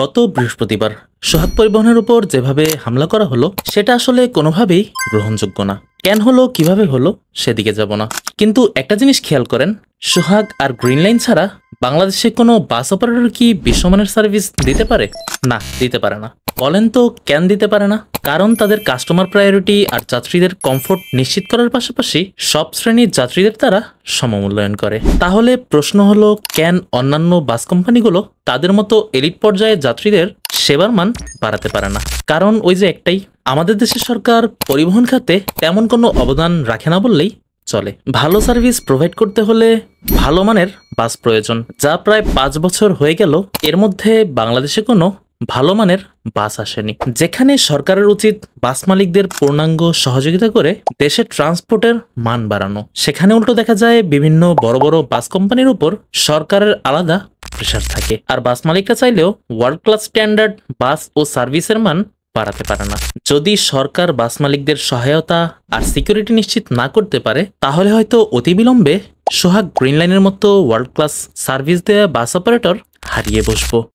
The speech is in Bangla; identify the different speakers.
Speaker 1: গত বৃহস্পতিবার সোহাগ পরিবহনের উপর যেভাবে হামলা করা হলো সেটা আসলে কোনোভাবেই গ্রহণযোগ্য না। কেন হলো, কিভাবে হলো সেদিকে যাব না, কিন্তু একটা জিনিস খেয়াল করেন, সোহাগ আর গ্রিন লাইন ছাড়া বাংলাদেশে কোনো বাস অপারেটর কি বিশ্বমানের সার্ভিস দিতে পারে? না, দিতে পারে না। বলেন তো কেন দিতে পারে না? কারণ তাদের কাস্টমার প্রায়োরিটি আর যাত্রীদের কমফোর্ট নিশ্চিত করার পাশাপাশি সব শ্রেণীর যাত্রীদের তারা সমমূল্যায়ন করে। তাহলে প্রশ্ন হলো, কেন অন্যান্য বাস কোম্পানিগুলো তাদের মতো এলিট পর্যায়ে যাত্রীদের সেবার মান বাড়াতে পারে না? কারণ ওই যে একটাই, আমাদের দেশের সরকার পরিবহন খাতে তেমন কোনো অবদান রাখে না বললেই চলে। ভালো সার্ভিস প্রোভাইড করতে হলে ভালো মানের বাস প্রয়োজন, যা প্রায় 5 বছর হয়ে গেল এর মধ্যে বাংলাদেশে কোনো ভালো মানের বাস আসেনি। যেখানে সরকারের উচিত বাস মালিকদের পূর্ণাঙ্গ সহযোগিতা করে দেশের ট্রান্সপোর্টের মান বাড়ানো, সেখানে উল্টো দেখা যায় বিভিন্ন বড় বড় বাস কোম্পানির উপর সরকারের আলাদা প্রেশার থাকে, আর বাস মালিকরা চাইলেও ওয়ার্ল্ড ক্লাস স্ট্যান্ডার্ড বাস ও সার্ভিসের মান বাড়াতে পারে না। যদি সরকার বাস মালিকদের সহায়তা আর সিকিউরিটি নিশ্চিত না করতে পারে, তাহলে হয়তো অতি বিলম্বে সোহাগ গ্রিন লাইনের মতো ওয়ার্ল্ড ক্লাস সার্ভিস দেওয়া বাস অপারেটর হারিয়ে বসবো।